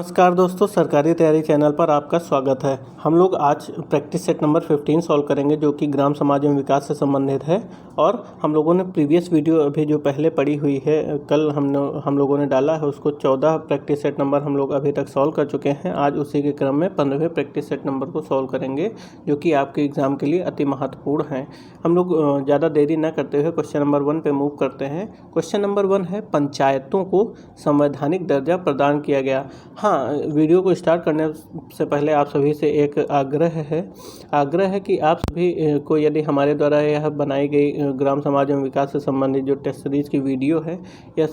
नमस्कार दोस्तों, सरकारी तैयारी चैनल पर आपका स्वागत है। हम लोग आज प्रैक्टिस सेट नंबर 15 सॉल्व करेंगे जो कि ग्राम समाज एवं विकास से संबंधित है। और हम लोगों ने प्रीवियस वीडियो अभी जो पहले पढ़ी हुई है, कल हम लोगों ने डाला है उसको 14 प्रैक्टिस सेट नंबर हम लोग अभी तक सॉल्व कर चुके हैं। आज उसी के क्रम में 15वें प्रैक्टिस सेट नंबर को सॉल्व करेंगे जो कि आपके एग्ज़ाम के लिए अति महत्वपूर्ण है। हम लोग ज़्यादा देरी न करते हुए क्वेश्चन नंबर 1 पे मूव करते हैं। क्वेश्चन नंबर 1 है, पंचायतों को संवैधानिक दर्जा प्रदान किया गया। हाँ, वीडियो को स्टार्ट करने से पहले आप सभी से एक आग्रह है कि आप सभी को यदि हमारे द्वारा यह बनाई गई ग्राम समाज एवं विकास से संबंधित जो टेस्ट सीरीज की वीडियो है, यह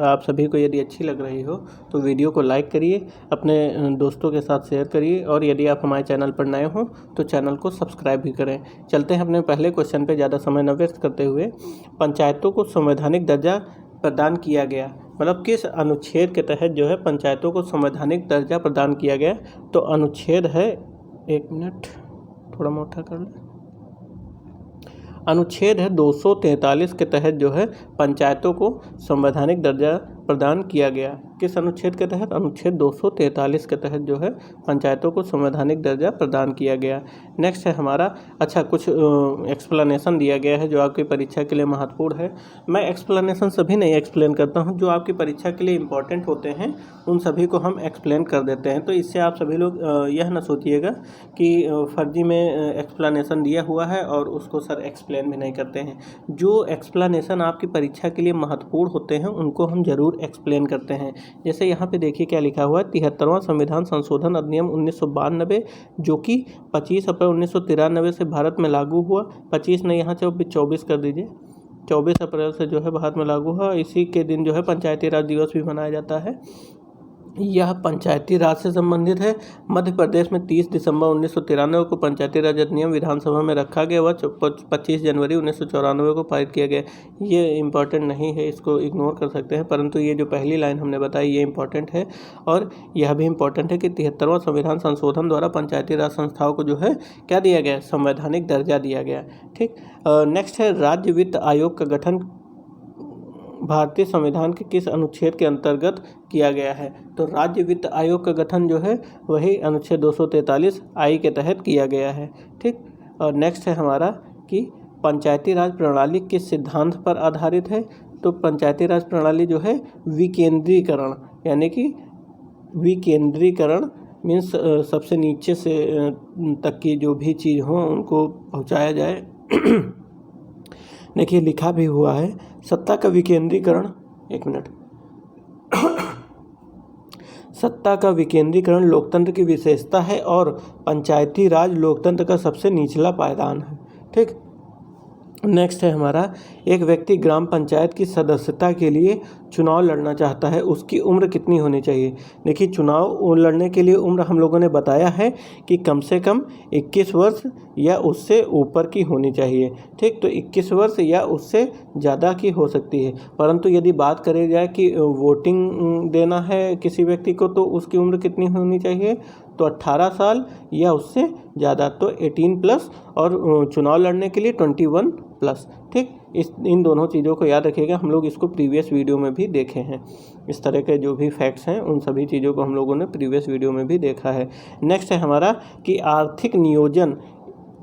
आप सभी को यदि अच्छी लग रही हो तो वीडियो को लाइक करिए, अपने दोस्तों के साथ शेयर करिए और यदि आप हमारे चैनल पर नए हो तो चैनल को सब्सक्राइब भी करें। चलते हैं अपने पहले क्वेश्चन पर ज़्यादा समय न व्यस्त करते हुए। पंचायतों को संवैधानिक दर्जा प्रदान किया गया, मतलब किस अनुच्छेद के तहत जो है पंचायतों को संवैधानिक दर्जा प्रदान किया गया। तो अनुच्छेद है, एक मिनट थोड़ा मोटा कर लें, अनुच्छेद है 243 के तहत जो है पंचायतों को संवैधानिक दर्जा प्रदान किया गया। किस अनुच्छेद के तहत? अनुच्छेद 243 के तहत जो है पंचायतों को संवैधानिक दर्जा प्रदान किया गया। नेक्स्ट है हमारा, कुछ एक्सप्लेनेशन दिया गया है जो आपकी परीक्षा के लिए महत्वपूर्ण है। मैं एक्सप्लेनेशन सभी नहीं एक्सप्लेन करता हूं, जो आपकी परीक्षा के लिए इम्पोर्टेंट होते हैं उन सभी को हम एक्सप्लेन कर देते हैं। तो इससे आप सभी लोग यह न सोचिएगा कि फर्जी में एक्सप्लेनेशन दिया हुआ है और उसको सर एक्सप्लेन भी नहीं करते हैं। जो एक्सप्लेनेशन आपकी परीक्षा के लिए महत्वपूर्ण होते हैं उनको हम जरूर एक्सप्लेन करते हैं। जैसे यहाँ पे देखिए क्या लिखा हुआ है, 73वां संविधान संशोधन अधिनियम 1992 जो कि 25 अप्रैल 1993 से भारत में लागू हुआ। 25 नहीं, यहाँ 24 कर दीजिए, 24 अप्रैल से जो है भारत में लागू हुआ। इसी के दिन जो है पंचायती राज दिवस भी मनाया जाता है। यह पंचायती राज से संबंधित है। मध्य प्रदेश में 30 दिसंबर 1993 को पंचायती राज अधिनियम विधानसभा में रखा गया। वह 25 जनवरी 1994 को पारित किया गया। ये इम्पॉर्टेंट नहीं है, इसको इग्नोर कर सकते हैं, परंतु ये जो पहली लाइन हमने बताई ये इम्पॉर्टेंट है। और यह भी इम्पॉर्टेंट है कि 73वां संविधान संशोधन द्वारा पंचायती राज संस्थाओं को जो है क्या दिया गया? संवैधानिक दर्जा दिया गया। ठीक, नेक्स्ट है, राज्य वित्त आयोग का गठन भारतीय संविधान के किस अनुच्छेद के अंतर्गत किया गया है? तो राज्य वित्त आयोग का गठन जो है वही अनुच्छेद 243 आई के तहत किया गया है। ठीक, और नेक्स्ट है हमारा कि पंचायती राज प्रणाली किस सिद्धांत पर आधारित है? तो पंचायती राज प्रणाली जो है विकेंद्रीकरण, यानी कि विकेंद्रीकरण मीन्स सबसे नीचे से तक की जो भी चीज़ हो उनको पहुँचाया जाए। देखिए लिखा भी हुआ है, सत्ता का विकेंद्रीकरण, एक मिनट, सत्ता का विकेंद्रीकरण लोकतंत्र की विशेषता है और पंचायती राज लोकतंत्र का सबसे निचला पायदान है। ठीक, नेक्स्ट है हमारा, एक व्यक्ति ग्राम पंचायत की सदस्यता के लिए चुनाव लड़ना चाहता है, उसकी उम्र कितनी होनी चाहिए? देखिए चुनाव लड़ने के लिए उम्र हम लोगों ने बताया है कि कम से कम 21 वर्ष या उससे ऊपर की होनी चाहिए। ठीक, तो 21 वर्ष या उससे ज़्यादा की हो सकती है, परंतु यदि बात करी जाए कि वोटिंग देना है किसी व्यक्ति को तो उसकी उम्र कितनी होनी चाहिए? तो 18 साल या उससे ज़्यादा, तो 18+ और चुनाव लड़ने के लिए 21+। ठीक, इन दोनों चीज़ों को याद रखिएगा, हम लोग इसको प्रीवियस वीडियो में भी देखे हैं। इस तरह के जो भी फैक्ट्स हैं उन सभी चीज़ों को हम लोगों ने प्रीवियस वीडियो में भी देखा है। नेक्स्ट है हमारा कि आर्थिक नियोजन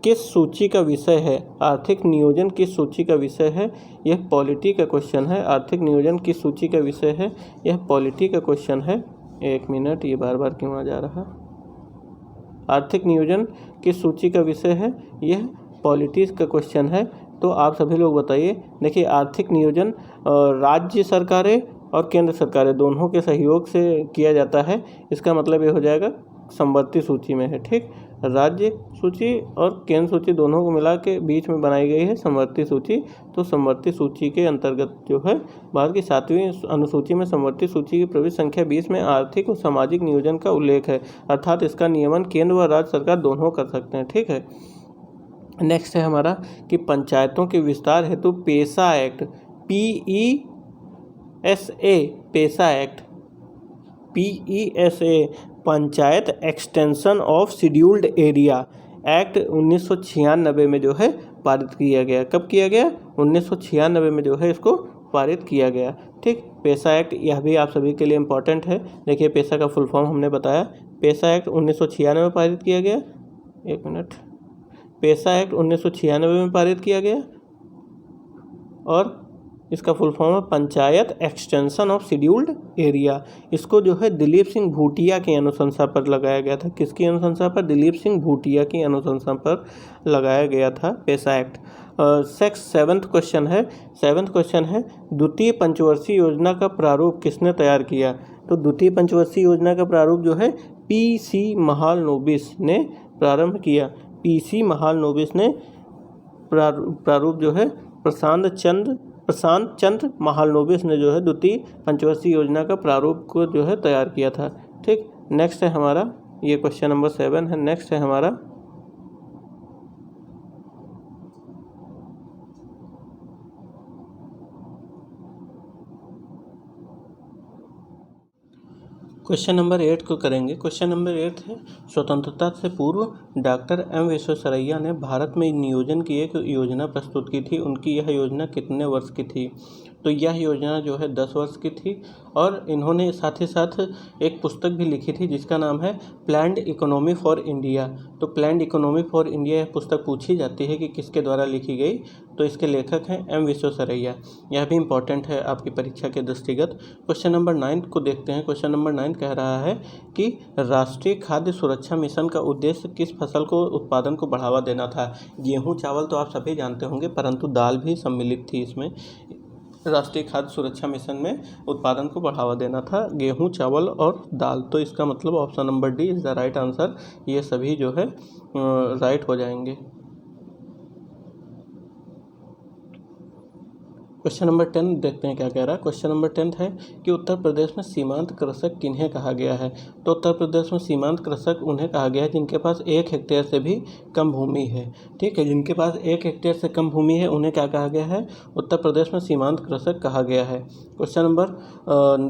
किस सूची का विषय है? आर्थिक नियोजन किस सूची का विषय है? यह पॉलिटी का क्वेश्चन है। आर्थिक नियोजन किस सूची का विषय है? यह पॉलिटी का क्वेश्चन है। एक मिनट, ये बार बार क्यों आ जा रहा? आर्थिक नियोजन किस सूची का विषय है? यह पॉलिटिक्स का क्वेश्चन है। तो आप सभी लोग बताइए। देखिए आर्थिक नियोजन राज्य सरकारें और केंद्र सरकारें दोनों के सहयोग से किया जाता है। इसका मतलब ये हो जाएगा समवर्ती सूची में है। ठीक, राज्य सूची और केंद्र सूची दोनों को मिला के बीच में बनाई गई है समवर्ती सूची। तो समवर्ती सूची के अंतर्गत जो है भारत की 7वीं अनुसूची में समवर्ती सूची की प्रविष्टि संख्या 20 में आर्थिक और सामाजिक नियोजन का उल्लेख है, अर्थात इसका नियमन केंद्र व राज्य सरकार दोनों कर सकते हैं। ठीक है, नेक्स्ट है हमारा कि पंचायतों के विस्तार हेतु PESA act, PESA, PESA act, PESA panchayat extension of scheduled area act 1996 में जो है पारित किया गया। कब किया गया? 1996 में जो है इसको पारित किया गया। ठीक, पेशा एक्ट यह भी आप सभी के लिए इम्पोर्टेंट है। देखिए पेशा का फुल फॉर्म हमने बताया। पेशा एक्ट 1996 में पारित किया गया। एक मिनट, पेशा एक्ट 1996 में पारित किया गया और इसका फुल फॉर्म है panchayat extension of scheduled area. इसको जो है दिलीप सिंह भूटिया की अनुशंसा पर लगाया गया था। किसकी अनुशंसा पर? दिलीप सिंह भूटिया की अनुशंसा पर लगाया गया था पेशा एक्ट। सेवन्थ क्वेश्चन है द्वितीय पंचवर्षीय योजना का प्रारूप किसने तैयार किया? तो द्वितीय पंचवर्षीय योजना का प्रारूप जो है पीसी महालनोबिस ने प्रारंभ किया। पीसी महालनोबिस ने प्रारूप जो है प्रशांत चंद्र महालनोबिस ने जो है द्वितीय पंचवर्षीय योजना का प्रारूप को जो है तैयार किया था। ठीक, नेक्स्ट है हमारा, ये क्वेश्चन नंबर 7 है। नेक्स्ट है हमारा क्वेश्चन नंबर 8 को करेंगे। क्वेश्चन नंबर 8 है स्वतंत्रता से पूर्व डॉक्टर एम विश्वेश्वरैया ने भारत में नियोजन की एक योजना प्रस्तुत की थी। उनकी यह योजना कितने वर्ष की थी? तो यह योजना जो है 10 वर्ष की थी और इन्होंने साथ ही साथ एक पुस्तक भी लिखी थी जिसका नाम है प्लान्ड इकोनॉमी फॉर इंडिया। तो प्लान्ड इकोनॉमी फॉर इंडिया यह पुस्तक पूछी जाती है कि किसके द्वारा लिखी गई, तो इसके लेखक हैं एम विश्वेश्वरैया। यह भी इम्पॉर्टेंट है आपकी परीक्षा के दृष्टिगत। क्वेश्चन नंबर 9 को देखते हैं। क्वेश्चन नंबर 9 कह रहा है कि राष्ट्रीय खाद्य सुरक्षा मिशन का उद्देश्य किस फसल को उत्पादन को बढ़ावा देना था? गेहूँ चावल तो आप सभी जानते होंगे, परंतु दाल भी सम्मिलित थी इसमें। राष्ट्रीय खाद्य सुरक्षा मिशन में उत्पादन को बढ़ावा देना था गेहूं, चावल और दाल। तो इसका मतलब option number D is the right answer. ये सभी जो है राइट हो जाएंगे। क्वेश्चन नंबर 10 देखते हैं क्या कह रहा है। क्वेश्चन नंबर 10 है कि उत्तर प्रदेश में सीमांत कृषक किन्हें कहा गया है? तो उत्तर प्रदेश में सीमांत कृषक उन्हें कहा गया है जिनके पास 1 हेक्टेयर से भी कम भूमि है। ठीक है, जिनके पास 1 हेक्टेयर से कम भूमि है उन्हें क्या कहा गया है? उत्तर प्रदेश में सीमांत कृषक कहा गया है। क्वेश्चन नंबर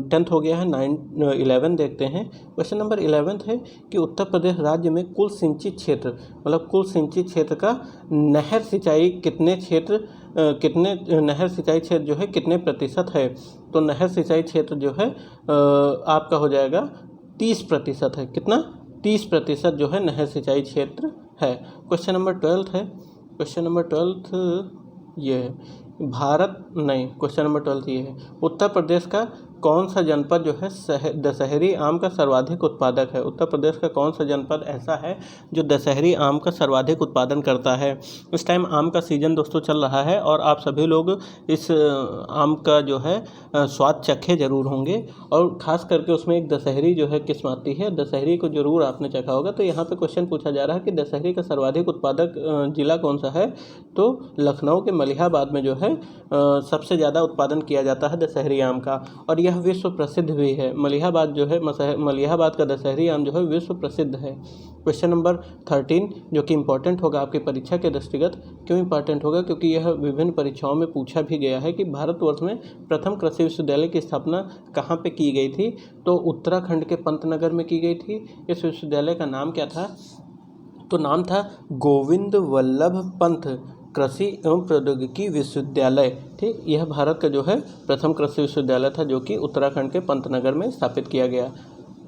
10 हो गया है। 11 देखते हैं। क्वेश्चन नंबर 11 है कि उत्तर प्रदेश राज्य में कुल सिंचित क्षेत्र, मतलब कुल सिंचित क्षेत्र का नहर सिंचाई नहर सिंचाई क्षेत्र जो है कितने प्रतिशत है? तो नहर सिंचाई क्षेत्र जो है आपका हो जाएगा 30% है। कितना? 30% जो है नहर सिंचाई क्षेत्र है। क्वेश्चन नंबर 12 है। क्वेश्चन नंबर 12 ये है क्वेश्चन नंबर 12 ये है उत्तर प्रदेश का कौन सा जनपद जो है दशहरी आम का सर्वाधिक उत्पादक है? उत्तर प्रदेश का कौन सा जनपद ऐसा है जो दशहरी आम का सर्वाधिक उत्पादन करता है? इस टाइम आम का सीज़न दोस्तों चल रहा है और आप सभी लोग इस आम का जो है स्वाद चखे ज़रूर होंगे और ख़ास करके उसमें एक दशहरी जो है किस्म आती है, दशहरी को ज़रूर आपने चखा होगा। तो यहाँ पे क्वेश्चन पूछा जा रहा है कि दशहरी का सर्वाधिक उत्पादक जिला कौन सा है? तो लखनऊ के मलिहाबाद में जो है सबसे ज़्यादा उत्पादन किया जाता है दशहरी आम का और यह विश्व प्रसिद्ध भी है। मलिहाबाद जो है मलिहाबाद का दशहरी आम जो है विश्व प्रसिद्ध है। क्वेश्चन नंबर 13 जो कि इम्पोर्टेंट होगा आपकी परीक्षा के दृष्टिगत। क्यों इम्पोर्टेंट होगा? क्योंकि यह विभिन्न परीक्षाओं में पूछा भी गया है कि भारतवर्ष में प्रथम कृषि विश्वविद्यालय की स्थापना कहाँ पे की गई थी? तो उत्तराखंड के पंतनगर में की गई थी। इस विश्वविद्यालय का नाम क्या था? तो नाम था गोविंद वल्लभ पंत कृषि एवं प्रौद्योगिकी विश्वविद्यालय। ठीक, यह भारत का जो है प्रथम कृषि विश्वविद्यालय था जो कि उत्तराखंड के पंतनगर में स्थापित किया गया।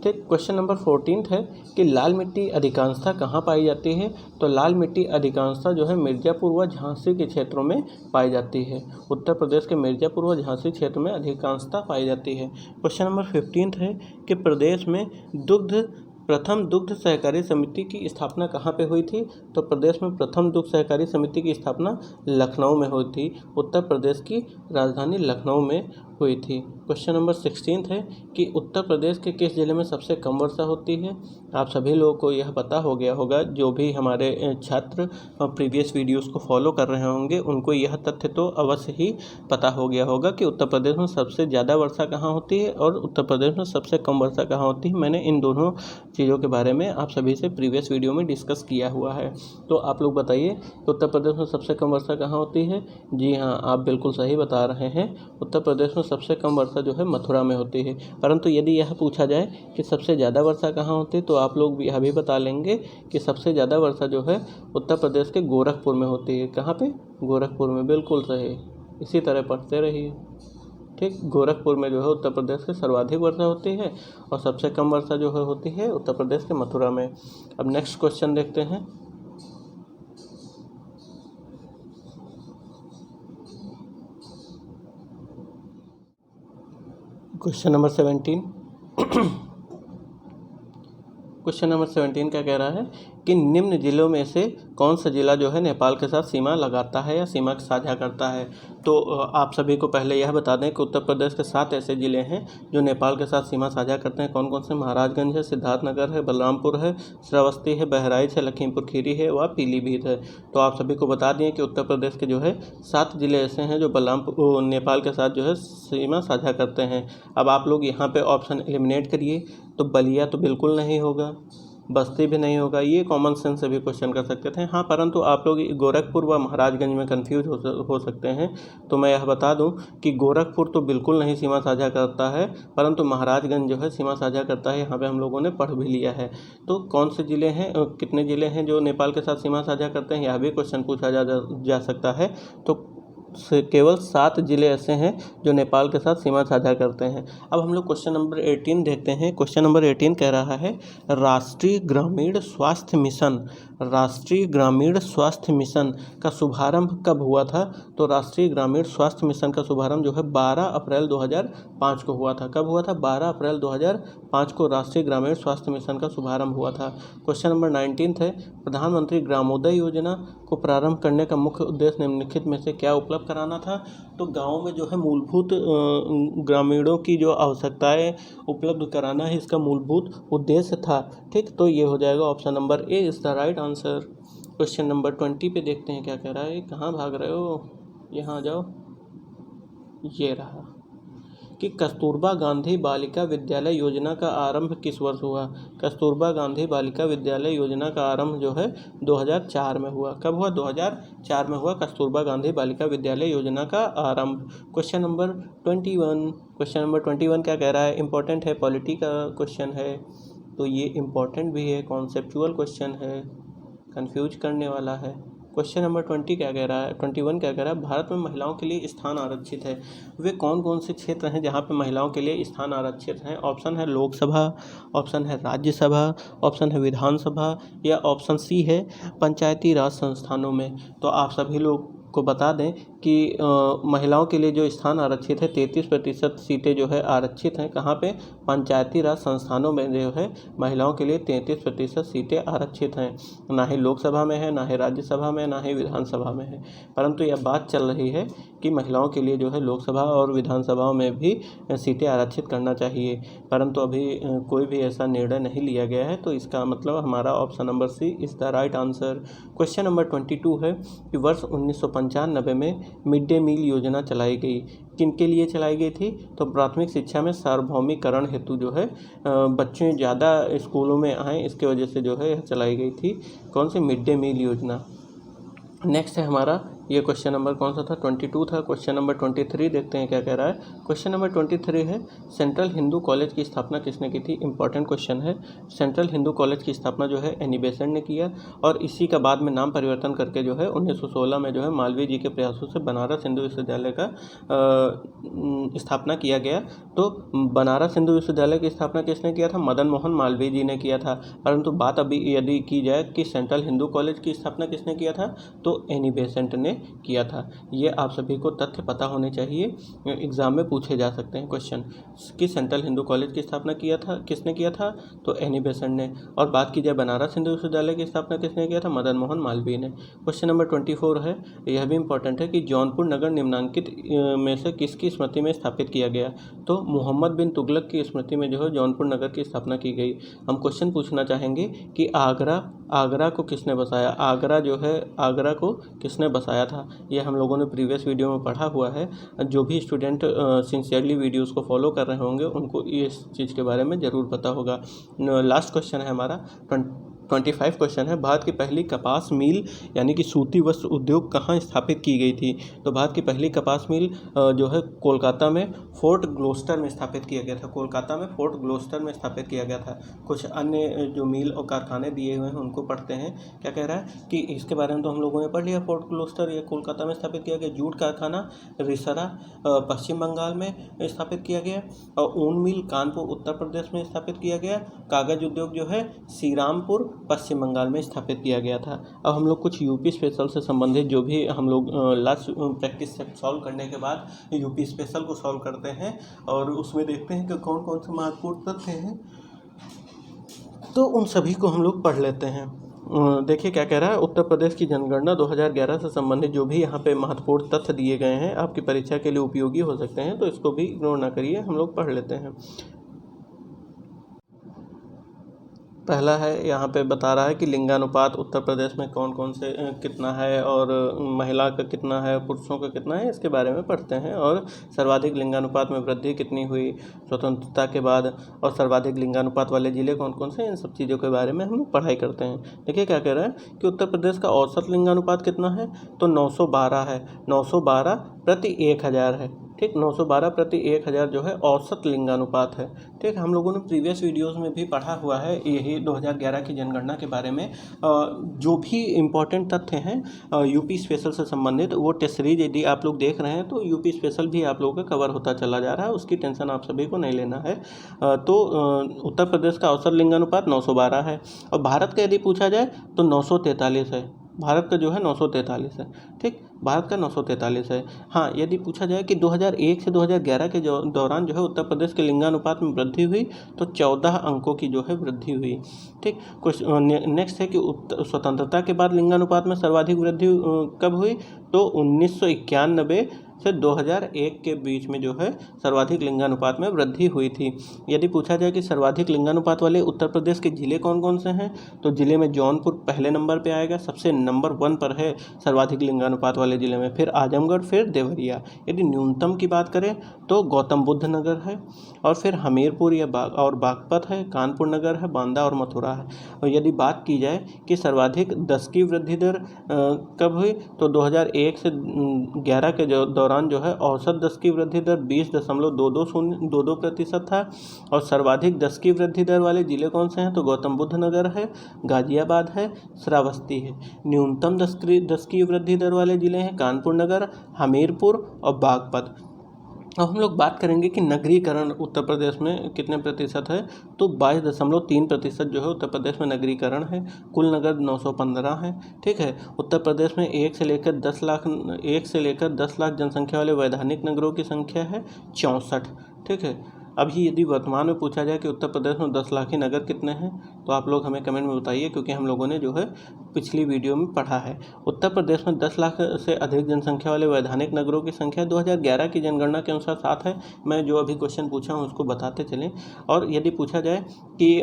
ठीक, क्वेश्चन नंबर 14 है कि लाल मिट्टी अधिकांशतः कहाँ पाई जाती है? तो लाल मिट्टी अधिकांशतः जो है मिर्ज़ापुर व झांसी के क्षेत्रों में पाई जाती है। उत्तर प्रदेश के मिर्ज़ापुर व झांसी क्षेत्र में अधिकांशतः पाई जाती है। क्वेश्चन नंबर 15 है कि प्रदेश में प्रथम दुग्ध सहकारी समिति की स्थापना कहाँ पे हुई थी? तो प्रदेश में प्रथम दुग्ध सहकारी समिति की स्थापना लखनऊ में हुई थी। उत्तर प्रदेश की राजधानी लखनऊ में हुई थी। क्वेश्चन नंबर 16 है कि उत्तर प्रदेश के किस जिले में सबसे कम वर्षा होती है? आप सभी लोगों को यह पता हो गया होगा, जो भी हमारे छात्र प्रीवियस वीडियोस को फॉलो कर रहे होंगे उनको यह तथ्य तो अवश्य ही पता हो गया होगा कि उत्तर प्रदेश में सबसे ज़्यादा वर्षा कहाँ होती है और उत्तर प्रदेश में सबसे कम वर्षा कहाँ होती है। मैंने इन दोनों चीज़ों के बारे में आप सभी से प्रीवियस वीडियो में डिस्कस किया हुआ है। तो आप लोग बताइए उत्तर प्रदेश में सबसे कम वर्षा कहाँ होती है? जी हाँ, आप बिल्कुल सही बता रहे हैं। उत्तर प्रदेश में सबसे कम वर्षा जो है मथुरा में होती है। परंतु यदि यह पूछा जाए कि सबसे ज़्यादा वर्षा कहाँ होती है तो आप लोग यह भी बता लेंगे कि सबसे ज़्यादा वर्षा जो है उत्तर प्रदेश के गोरखपुर में होती है। कहाँ पे? गोरखपुर में, बिल्कुल सही। इसी तरह पढ़ते रहिए। ठीक, गोरखपुर में जो है उत्तर प्रदेश के सर्वाधिक वर्षा होती है और सबसे कम वर्षा जो है होती है उत्तर प्रदेश के मथुरा में। अब नेक्स्ट क्वेश्चन देखते हैं। क्वेश्चन नंबर 17 क्वेश्चन नंबर 17 क्या कह रहा है कि निम्न जिलों में से कौन सा जिला जो है नेपाल के साथ सीमा लगाता है या सीमा साझा करता है। तो आप सभी को पहले यह बता दें कि उत्तर प्रदेश के 7 ऐसे ज़िले हैं जो नेपाल के साथ सीमा साझा करते हैं। कौन कौन से? महाराजगंज है, सिद्धार्थनगर है, बलरामपुर है, श्रावस्ती है, बहराइच है, लखीमपुर खीरी है व पीलीभीत है। तो आप सभी को बता दिए कि उत्तर प्रदेश के जो है 7 ज़िले ऐसे हैं जो नेपाल के साथ जो है सीमा साझा करते हैं। अब आप लोग यहाँ पे ऑप्शन एलिमिनेट करिए। तो बलिया तो बिल्कुल नहीं होगा, बस्ती भी नहीं होगा, ये कॉमन सेंस से भी क्वेश्चन कर सकते थे। हाँ, परंतु आप लोग गोरखपुर व महाराजगंज में कंफ्यूज हो सकते हैं। तो मैं यह बता दूं कि गोरखपुर तो बिल्कुल नहीं सीमा साझा करता है, परंतु महाराजगंज जो है सीमा साझा करता है। यहाँ पे हम लोगों ने पढ़ भी लिया है। तो कौन से ज़िले हैं, कितने ज़िले हैं जो नेपाल के साथ सीमा साझा करते हैं, यह भी क्वेश्चन पूछा जा सकता है। तो केवल 7 ज़िले ऐसे हैं जो नेपाल के साथ सीमा साझा करते हैं। अब हम लोग क्वेश्चन नंबर 18 देखते हैं। क्वेश्चन नंबर 18 कह रहा है राष्ट्रीय ग्रामीण स्वास्थ्य मिशन का शुभारंभ कब हुआ था। तो राष्ट्रीय ग्रामीण स्वास्थ्य मिशन का शुभारंभ जो है 12 अप्रैल 2005 को हुआ था। कब हुआ था? 12 अप्रैल 2005 को राष्ट्रीय ग्रामीण स्वास्थ्य मिशन का शुभारंभ हुआ था। क्वेश्चन नंबर 19 है प्रधानमंत्री ग्रामोदय योजना को प्रारंभ करने का मुख्य उद्देश्य निम्नलिखित में से क्या उपलब्ध कराना था। तो गाँव में जो है मूलभूत ग्रामीणों की जो आवश्यकताएं उपलब्ध कराना है इसका मूलभूत उद्देश्य था। ठीक, तो ये हो जाएगा option number A is the right answer. Question number 20 पे देखते हैं क्या कह रहा है। कहाँ भाग रहे हो, यहाँ आ जाओ। ये रहा कि कस्तूरबा गांधी बालिका विद्यालय योजना का आरंभ किस वर्ष हुआ। कस्तूरबा गांधी बालिका विद्यालय योजना का आरंभ जो है 2004 में हुआ। कब हुआ? 2004 में हुआ कस्तूरबा गांधी बालिका विद्यालय योजना का आरंभ। क्वेश्चन नंबर 21 क्या कह रहा है? इम्पोर्टेंट है, पॉलिटी का क्वेश्चन है। तो ये इम्पोर्टेंट भी है, कॉन्सेप्चुअल क्वेश्चन है, कंफ्यूज करने वाला है। क्वेश्चन नंबर 21 क्या कह रहा है? भारत में महिलाओं के लिए स्थान आरक्षित है। वे कौन कौन से क्षेत्र हैं जहां पे महिलाओं के लिए स्थान आरक्षित हैं? ऑप्शन है लोकसभा, ऑप्शन है राज्यसभा, ऑप्शन है विधानसभा या ऑप्शन सी है पंचायती राज संस्थानों में। तो आप सभी लोग को बता दें कि महिलाओं के लिए जो स्थान आरक्षित है 33% सीटें जो है आरक्षित हैं। कहाँ पे? पंचायती राज संस्थानों में जो है महिलाओं के लिए 33% सीटें आरक्षित हैं। ना ही लोकसभा में है, ना ही राज्यसभा में, ना ही विधानसभा में है। परंतु यह बात चल रही है कि महिलाओं के लिए जो है लोकसभा और विधानसभाओं में भी सीटें आरक्षित करना चाहिए, परंतु अभी कोई भी ऐसा निर्णय नहीं लिया गया है। तो इसका मतलब हमारा option number C is the right answer. Question number 22 है कि वर्ष 1995 में मिड डे मील योजना चलाई गई। किनके लिए चलाई गई थी? तो प्राथमिक शिक्षा में सार्वभौमिकरण हेतु जो है बच्चे ज़्यादा स्कूलों में आएँ, इसके वजह से जो है यह चलाई गई थी। कौन सी? मिड डे मील योजना। नेक्स्ट है हमारा, ये क्वेश्चन नंबर कौन सा था? 22 था। क्वेश्चन नंबर 23 देखते हैं क्या कह रहा है। क्वेश्चन नंबर 23 है सेंट्रल हिंदू कॉलेज की स्थापना किसने की थी। इंपॉर्टेंट क्वेश्चन है। सेंट्रल हिंदू कॉलेज की स्थापना जो है एनी बेसेंट ने किया और इसी का बाद में नाम परिवर्तन करके जो है 1916 में जो है मालवीय जी के प्रयासों से बनारस हिंदू विश्वविद्यालय का स्थापना किया गया। तो बनारस हिंदू विश्वविद्यालय की स्थापना किसने किया था? मदन मोहन मालवीय जी ने किया था। परंतु बात अभी यदि की जाए कि सेंट्रल हिंदू कॉलेज की स्थापना किसने किया था, तो एनी बेसेंट ने किया था। ये आप सभी को तथ्य पता होने चाहिए, एग्जाम में पूछे जा सकते हैं क्वेश्चन कि सेंट्रल हिंदू कॉलेज की स्थापना किसने किया था, तो एनी बेसेंट ने। और बात की जाए बनारस हिंदू विश्वविद्यालय की स्थापना किसने किया था, मदन मोहन मालवीय ने। क्वेश्चन नंबर 24 है, यह भी इंपॉर्टेंट है कि जौनपुर नगर निम्नांकित में से किसकी स्मृति में स्थापित किया गया। तो मोहम्मद बिन तुगलक की स्मृति में जो है जौनपुर नगर की स्थापना की गई। हम क्वेश्चन पूछना चाहेंगे कि आगरा को किसने बसाया, आगरा को किसने बसाया था। ये हम लोगों ने प्रीवियस वीडियो में पढ़ा हुआ है। जो भी स्टूडेंट सिंसियरली वीडियोस को फॉलो कर रहे होंगे उनको इस चीज़ के बारे में ज़रूर पता होगा। लास्ट क्वेश्चन है हमारा 25 क्वेश्चन है, भारत की पहली कपास मिल यानी कि सूती वस्त्र उद्योग कहाँ स्थापित की गई थी? तो भारत की पहली कपास मिल जो है कोलकाता में फोर्ट ग्लोस्टर में स्थापित किया गया था। कोलकाता में फोर्ट ग्लोस्टर में स्थापित किया गया था। कुछ अन्य जो मिल और कारखाने दिए हुए हैं उनको पढ़ते हैं। क्या कह रहा है कि इसके बारे में तो हम लोगों ने पढ़ लिया, फोर्ट ग्लोस्टर ये कोलकाता में स्थापित किया गया। जूट कारखाना रिसरा पश्चिम बंगाल में स्थापित किया गया, और ऊन मिल कानपुर उत्तर प्रदेश में स्थापित किया गया। कागज उद्योग जो है श्रीरामपुर पश्चिम बंगाल में स्थापित किया गया था। अब हम लोग कुछ यूपी स्पेशल से संबंधित जो भी हम लोग लास्ट प्रैक्टिस सेट सॉल्व करने के बाद यूपी स्पेशल को सॉल्व करते हैं और उसमें देखते हैं कि कौन कौन से महत्वपूर्ण तथ्य हैं, तो उन सभी को हम लोग पढ़ लेते हैं। देखिए क्या कह रहा है, उत्तर प्रदेश की जनगणना 2011 से संबंधित जो भी यहाँ पे महत्वपूर्ण तथ्य दिए गए हैं आपकी परीक्षा के लिए उपयोगी हो सकते हैं, तो इसको भी इग्नोर ना करिए, हम लोग पढ़ लेते हैं। पहला है, यहाँ पे बता रहा है कि लिंगानुपात उत्तर प्रदेश में कौन कौन से कितना है और महिला का कितना है, पुरुषों का कितना है, इसके बारे में पढ़ते हैं। और सर्वाधिक लिंगानुपात में वृद्धि कितनी हुई स्वतंत्रता के बाद, और सर्वाधिक लिंगानुपात वाले जिले कौन कौन से, इन सब चीज़ों के बारे में हम लोग पढ़ाई करते हैं। देखिए क्या कह रहा है कि उत्तर प्रदेश का औसत लिंगानुपात कितना है, तो 912 है। 912 प्रति 1000 है। ठीक, 912 प्रति 1000 जो है औसत लिंगानुपात है। ठीक, हम लोगों ने प्रीवियस वीडियोस में भी पढ़ा हुआ है यही 2011 की जनगणना के बारे में। जो भी इम्पोर्टेंट तथ्य हैं यूपी स्पेशल से संबंधित, वो टेस्ट सीरीज यदि आप लोग देख रहे हैं तो यूपी स्पेशल भी आप लोगों का कवर होता चला जा रहा है, उसकी टेंशन आप सभी को नहीं लेना है। तो उत्तर प्रदेश का औसत लिंगानुपात 912 है, और भारत का यदि पूछा जाए तो 943 है। भारत का जो है 943 है। ठीक, भारत का 943 है। हाँ, यदि पूछा जाए कि 2001 से 2011 के दौरान जो है उत्तर प्रदेश के लिंगानुपात में वृद्धि हुई, तो 14 अंकों की जो है वृद्धि हुई। ठीक, कुछ नेक्स्ट है कि स्वतंत्रता के बाद लिंगानुपात में सर्वाधिक वृद्धि कब हुई, तो 1991 से 2001 के बीच में जो है सर्वाधिक लिंगानुपात में वृद्धि हुई थी। यदि पूछा जाए कि सर्वाधिक लिंगानुपात वाले उत्तर प्रदेश के जिले कौन कौन से हैं, तो जिले में जौनपुर पहले नंबर पे आएगा, सबसे नंबर 1 पर है सर्वाधिक लिंगानुपात वाले जिले में, फिर आजमगढ़, फिर देवरिया। यदि न्यूनतम की बात करें तो गौतम बुद्ध नगर है, और फिर हमीरपुर या बागपत है, कानपुर नगर है, बांदा और मथुरा है। और यदि बात की जाए कि सर्वाधिक 10 की वृद्धि दर कब हुई, तो 2001 से 11 के दौरान जो है औसत 10 की वृद्धि दर 20.22% था। और सर्वाधिक 10 की वृद्धि दर वाले जिले कौन से हैं, तो गौतम बुद्ध नगर है, गाजियाबाद है, श्रावस्ती है। न्यूनतम 10 की वृद्धि दर वाले जिले हैं कानपुर नगर, हमीरपुर और बागपत। अब हम लोग बात करेंगे कि नगरीकरण उत्तर प्रदेश में कितने प्रतिशत है, तो 22.3% जो है उत्तर प्रदेश में नगरीकरण है। कुल नगर 915 है। ठीक है, उत्तर प्रदेश में 1 से लेकर 10 लाख जनसंख्या वाले वैधानिक नगरों की संख्या है 64। ठीक है, अभी यदि वर्तमान में पूछा जाए कि उत्तर प्रदेश में 10 लाख ही नगर कितने हैं, तो आप लोग हमें कमेंट में बताइए, क्योंकि हम लोगों ने जो है पिछली वीडियो में पढ़ा है। उत्तर प्रदेश में 10 लाख से अधिक जनसंख्या वाले वैधानिक नगरों की संख्या 2011 की जनगणना के अनुसार 7 है। मैं जो अभी क्वेश्चन पूछा हूँ उसको बताते चलें। और यदि पूछा जाए कि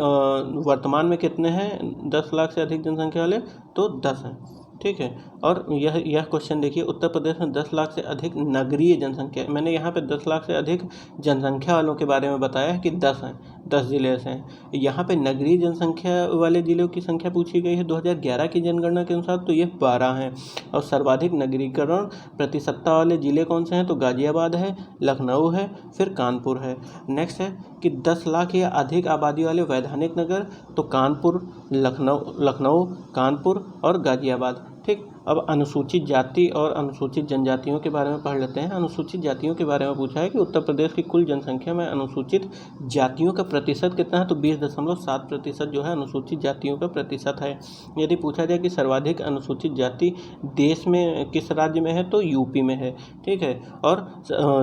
वर्तमान में कितने हैं 10 लाख से अधिक जनसंख्या वाले, तो 10 हैं। ठीक है, और यह क्वेश्चन देखिए, उत्तर प्रदेश में 10 लाख से अधिक नगरीय जनसंख्या, मैंने यहाँ पे 10 लाख से अधिक जनसंख्या वालों के बारे में बताया है कि 10 हैं, 10 जिले ऐसे हैं। यहाँ पे नगरीय जनसंख्या वाले जिलों की संख्या पूछी गई है 2011 की जनगणना के अनुसार, तो ये 12 हैं। और सर्वाधिक नगरीकरण प्रतिशतता वाले जिले कौन से हैं, तो गाजियाबाद है, लखनऊ है, फिर कानपुर है। नेक्स्ट है कि 10 लाख या अधिक आबादी वाले वैधानिक नगर, तो कानपुर, लखनऊ, कानपुर और गाजियाबाद। ठीक, अब अनुसूचित जाति और अनुसूचित जनजातियों के बारे में पढ़ लेते हैं। अनुसूचित जातियों के बारे में पूछा है कि उत्तर प्रदेश की कुल जनसंख्या में अनुसूचित जातियों का प्रतिशत कितना है, तो 20.7% जो है अनुसूचित जातियों का प्रतिशत है। यदि पूछा जाए कि सर्वाधिक अनुसूचित जाति देश में किस राज्य में है, तो यूपी में है। ठीक है, और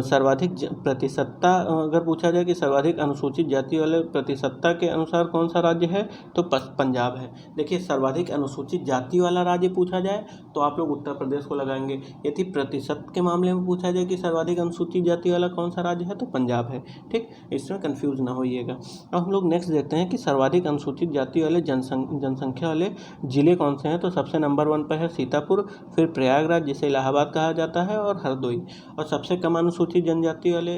सर्वाधिक प्रतिशतता अगर पूछा जाए कि सर्वाधिक अनुसूचित जाति वाले प्रतिशतता के अनुसार कौन सा राज्य है, तो पंजाब है। देखिए, सर्वाधिक अनुसूचित जाति वाला राज्य पूछा जाए तो आप लोग उत्तर प्रदेश को लगाएंगे। यदि प्रतिशत के मामले में पूछा जाए कि सर्वाधिक अनुसूचित जाति वाला कौन सा राज्य है, तो पंजाब है। ठीक, इसमें कंफ्यूज ना होइएगा। अब हम लोग नेक्स्ट देखते हैं कि सर्वाधिक अनुसूचित जाति वाले जनसंख्या वाले जिले कौन से हैं। तो सबसे नंबर 1 पर है सीतापुर, फिर प्रयागराज जिसे इलाहाबाद कहा जाता है, और हरदोई। और सबसे कम अनुसूचित जाति वाले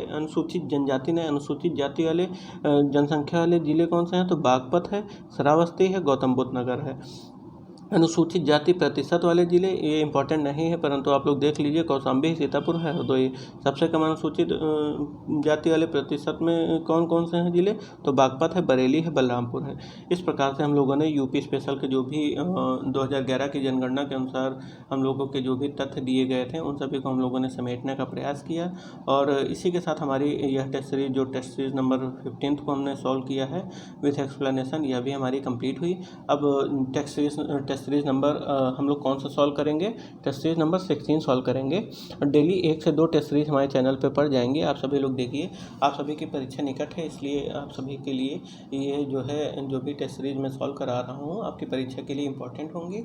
जनसंख्या वाले जिले कौन से हैं। तो बागपत है, श्रावस्ती है, गौतम बुद्ध नगर है। अनुसूचित जाति प्रतिशत वाले जिले ये इंपॉर्टेंट नहीं है, परंतु आप लोग देख लीजिए, कौशाम्बी, सीतापुर है, हरदोई। सबसे कम अनुसूचित जाति वाले प्रतिशत में कौन कौन से हैं जिले। तो बागपत है, बरेली है, बलरामपुर है। इस प्रकार से हम लोगों ने यूपी स्पेशल के जो भी 2011 की जनगणना के अनुसार हम लोगों के जो भी तथ्य दिए गए थे, उन सभी को हम लोगों ने समेटने का प्रयास किया। और इसी के साथ हमारी यह टेस्ट सीरीज नंबर 15 को हमने सॉल्व किया है विथ एक्सप्लेनेशन, यह भी हमारी कंप्लीट हुई। अब टेस्ट सीरीज नंबर हम लोग कौन सा सॉल्व करेंगे। टेस्ट सीरीज नंबर 16 सॉल्व करेंगे। और डेली 1 से 2 टेस्ट सीरीज हमारे चैनल पे पढ़ जाएंगे। आप सभी लोग देखिए, आप सभी की परीक्षा निकट है, इसलिए आप सभी के लिए ये जो भी टेस्ट सीरीज मैं सॉल्व करा रहा हूँ आपकी परीक्षा के लिए इंपॉर्टेंट होंगी।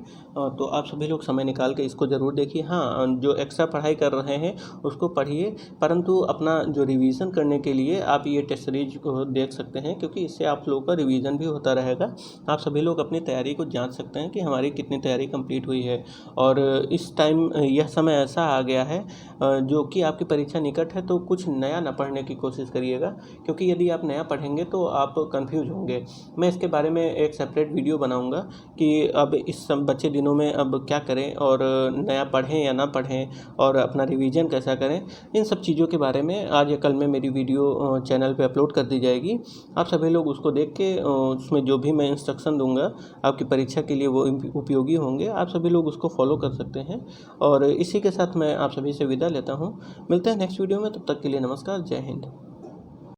तो आप सभी लोग समय निकाल के इसको ज़रूर देखिए। हाँ, जो एक्स्ट्रा पढ़ाई कर रहे हैं उसको पढ़िए, परंतु अपना जो रिवीजन करने के लिए आप ये टेस्ट सीरीज को देख सकते हैं, क्योंकि इससे आप लोगों का रिवीजन भी होता रहेगा। आप सभी लोग अपनी तैयारी को जांच सकते हैं कि हमारी कितनी तैयारी कंप्लीट हुई है। और इस टाइम यह समय ऐसा आ गया है जो कि आपकी परीक्षा निकट है, तो कुछ नया न पढ़ने की कोशिश करिएगा, क्योंकि यदि आप नया पढ़ेंगे तो आप कंफ्यूज होंगे। मैं इसके बारे में एक सेपरेट वीडियो बनाऊंगा कि अब इस बच्चे दिनों में अब क्या करें, और नया पढ़ें या ना पढ़ें, और अपना रिवीजन कैसा करें। इन सब चीज़ों के बारे में आज या कल में मेरी वीडियो चैनल पे अपलोड कर दी जाएगी। आप सभी लोग उसको देख के उसमें जो भी मैं इंस्ट्रक्शन दूंगा आपकी परीक्षा के लिए वो उपयोगी होंगे। आप सभी लोग उसको फॉलो कर सकते हैं। और इसी के साथ मैं आप सभी से विदा लेता हूँ। मिलते हैं नेक्स्ट वीडियो में, तब तक के लिए नमस्कार, जय हिंद।